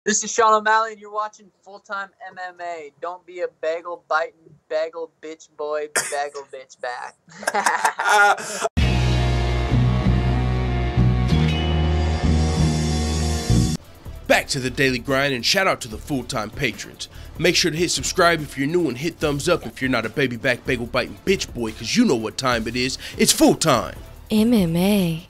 This is Sean O'Malley, and you're watching Full-Time MMA. Don't be a bagel biting, bagel bitch boy, bagel bitch back. Back to the daily grind, and shout out to the full-time patrons. Make sure to hit subscribe if you're new and hit thumbs up if you're not a baby back bagel biting bitch boy, cause you know what time it is. It's full time MMA.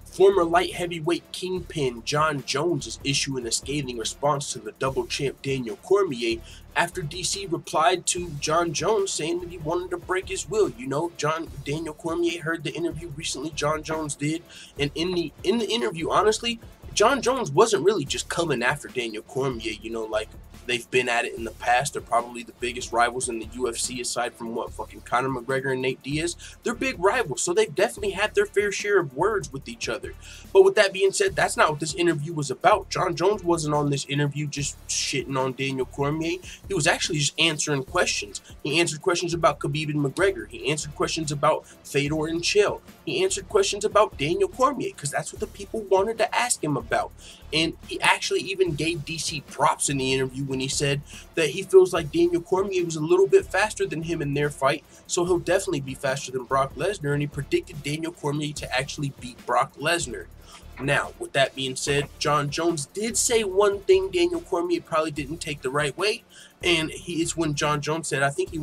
Former light heavyweight kingpin Jon Jones is issuing a scathing response to the double champ Daniel Cormier after DC replied to Jon Jones saying that he wanted to break his will. You know, Daniel Cormier heard the interview recently Jon Jones did, and in the interview, honestly, Jon Jones wasn't really just coming after Daniel Cormier, you know, like they've been at it in the past. They're probably the biggest rivals in the UFC aside from fucking Conor McGregor and Nate Diaz. They're big rivals, so they've definitely had their fair share of words with each other. But with that being said, that's not what this interview was about. Jon Jones wasn't on this interview just shitting on Daniel Cormier. He was actually just answering questions. He answered questions about Khabib and McGregor. He answered questions about Fedor and Chael. He answered questions about Daniel Cormier, because that's what the people wanted to ask him about. And he actually even gave DC props in the interview when he said that he feels like Daniel Cormier was a little bit faster than him in their fight, so he'll definitely be faster than Brock Lesnar, and he predicted Daniel Cormier to actually beat Brock Lesnar. Now, with that being said, Jon Jones did say one thing Daniel Cormier probably didn't take the right way, and it's when Jon Jones said, I think he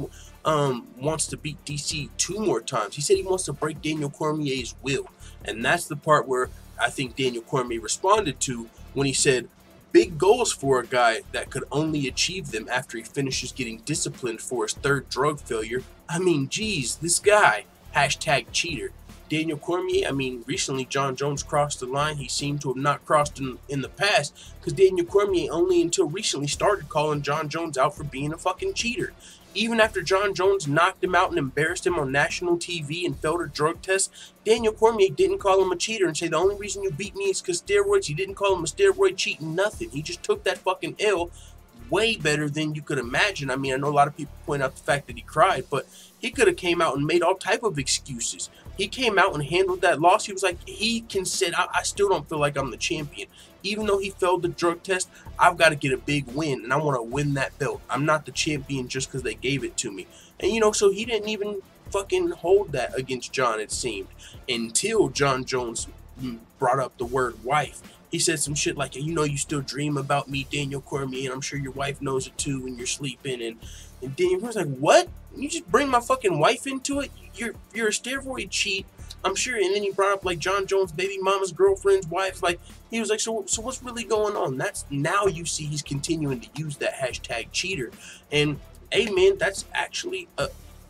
wants to beat DC 2 more times. He said he wants to break Daniel Cormier's will, and that's the part where I think Daniel Cormier responded to when he said, big goals for a guy that could only achieve them after he finishes getting disciplined for his 3rd drug failure. I mean, geez, this guy, hashtag cheater. Daniel Cormier, I mean, recently Jon Jones crossed the line he seemed to have not crossed in the past, because Daniel Cormier only until recently started calling Jon Jones out for being a fucking cheater. Even after Jon Jones knocked him out and embarrassed him on national TV and failed a drug test, Daniel Cormier didn't call him a cheater and say the only reason you beat me is because steroids. He didn't call him a steroid cheat, nothing. He just took that fucking L way better than you could imagine. I mean, I know a lot of people point out the fact that he cried, but he could have came out and made all type of excuses. He came out and handled that loss. He was like, he can say, I still don't feel like I'm the champion. Even though he failed the drug test, I've got to get a big win, and I want to win that belt. I'm not the champion just because they gave it to me. And, you know, so he didn't even fucking hold that against Jon, it seemed, until Jon Jones brought up the word wife. He said some shit like, you know, you still dream about me, Daniel Cormier, and I'm sure your wife knows it too when you're sleeping. And Daniel was like, what? You just bring my fucking wife into it? You're a steroid cheat, I'm sure. And then he brought up like Jon Jones' baby mama's girlfriend's wife. Like, he was like, so what's really going on? That's now you see he's continuing to use that hashtag cheater. And hey man, that's actually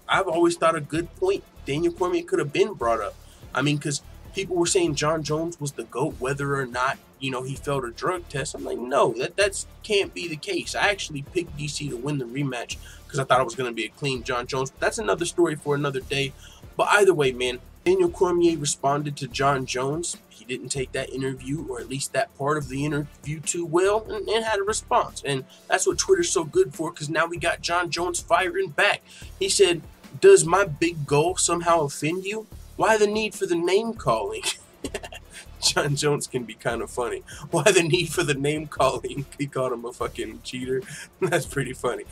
I've always thought a good point Daniel Cormier could have been brought up. I mean, because people were saying Jon Jones was the GOAT whether or not, you know, he failed a drug test. I'm like, no, that can't be the case. I actually picked DC to win the rematch because I thought it was going to be a clean Jon Jones. But that's another story for another day. But either way, man, Daniel Cormier responded to Jon Jones. He didn't take that interview, or at least that part of the interview, too well, and had a response. And that's what Twitter's so good for, because now we got Jon Jones firing back. He said, does my big goal somehow offend you? Why the need for the name calling? Jon Jones can be kind of funny. Why the need for the name calling? He called him a fucking cheater. That's pretty funny.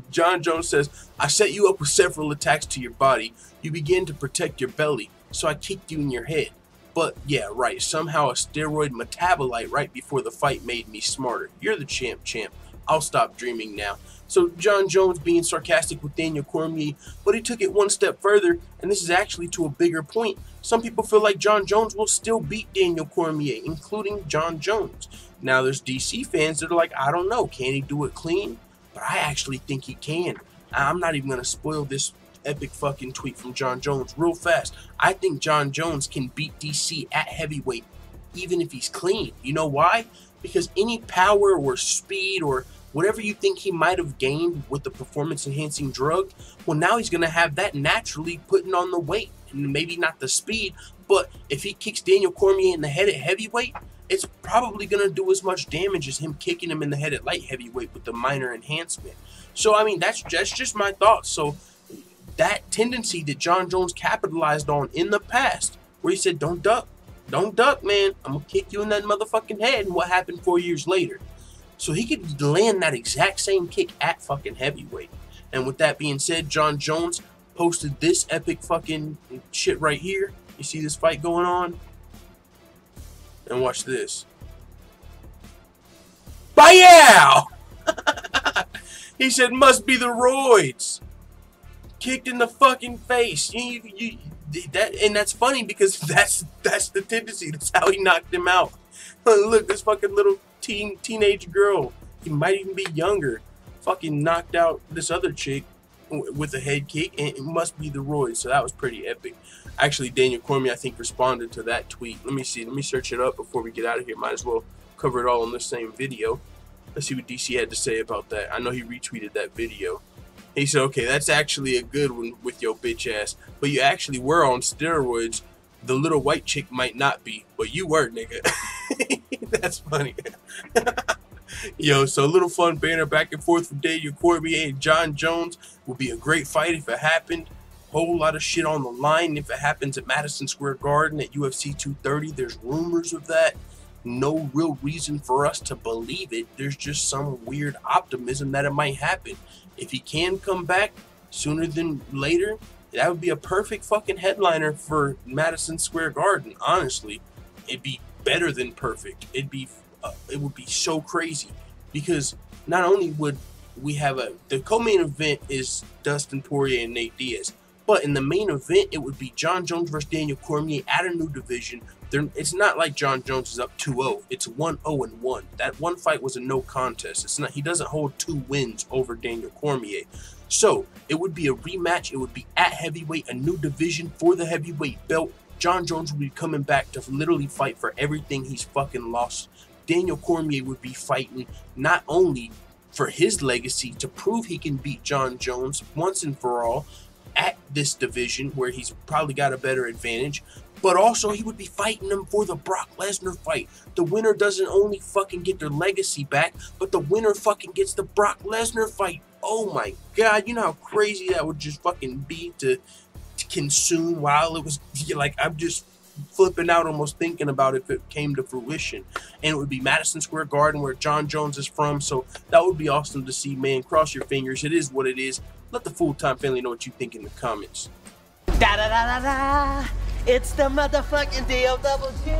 Jon Jones says, I set you up with several attacks to your body. You began to protect your belly, so I kicked you in your head. But yeah, right, somehow a steroid metabolite right before the fight made me smarter. You're the champ. I'll stop dreaming now. So Jon Jones being sarcastic with Daniel Cormier, but he took it one step further, and this is actually to a bigger point. Some people feel like Jon Jones will still beat Daniel Cormier, including Jon Jones. Now there's DC fans that are like, I don't know, can he do it clean? But I actually think he can. I'm not even going to spoil this epic fucking tweet from Jon Jones real fast. I think Jon Jones can beat DC at heavyweight, even if he's clean. You know why? Because any power or speed or whatever you think he might have gained with the performance-enhancing drug, well, now he's going to have that naturally putting on the weight. And maybe not the speed, but if he kicks Daniel Cormier in the head at heavyweight, it's probably going to do as much damage as him kicking him in the head at light heavyweight with the minor enhancement. So, I mean, that's just my thoughts. So, that tendency that Jon Jones capitalized on in the past, where he said, don't duck, Don't duck, man. I'm going to kick you in that motherfucking head. And what happened 4 years later? So he could land that exact same kick at fucking heavyweight. And with that being said, Jon Jones posted this epic fucking shit right here. You see this fight going on? And watch this. Bayow! He said, must be the roids. Kicked in the fucking face. And that's funny because that's the tendency. That's how he knocked him out. Look, this fucking little teenage girl. He might even be younger. Fucking knocked out this other chick with a head kick, and it must be the roids. So that was pretty epic. Actually, Daniel Cormier, I think, responded to that tweet. Let me see. Let me search it up before we get out of here. Might as well cover it all in the same video. Let's see what DC had to say about that. I know he retweeted that video. He said, okay, that's actually a good one with your bitch ass. But you actually were on steroids. The little white chick might not be, but you were, nigga. That's funny. Yo, so a little fun banner back and forth from Daniel Cormier and Jon Jones. Would be a great fight if it happened. Whole lot of shit on the line if it happens at Madison Square Garden at UFC 230. There's rumors of that. No real reason for us to believe it. There's just some weird optimism that it might happen. If he can come back sooner than later, that would be a perfect fucking headliner for Madison Square Garden. Honestly, it'd be better than perfect. It would be so crazy because not only would we have the co-main event is Dustin Poirier and Nate Diaz, but in the main event it would be Jon Jones versus Daniel Cormier at a new division. It's not like Jon Jones is up 2-0. It's 1-0-1. That one fight was a no contest. It's not. He doesn't hold 2 wins over Daniel Cormier. So it would be a rematch. It would be at heavyweight, a new division for the heavyweight belt. Jon Jones would be coming back to literally fight for everything he's fucking lost. Daniel Cormier would be fighting not only for his legacy to prove he can beat Jon Jones once and for all at this division where he's probably got a better advantage, but also he would be fighting him for the Brock Lesnar fight. The winner doesn't only fucking get their legacy back, but the winner fucking gets the Brock Lesnar fight. Oh my God, you know how crazy that would just fucking be to consume while it was, like, I'm just flipping out almost thinking about if it came to fruition. And it would be Madison Square Garden where Jon Jones is from, so that would be awesome to see, man. Cross your fingers. It is what it is. Let the full-time family know what you think in the comments. Da da da da da! It's the motherfucking DOWG!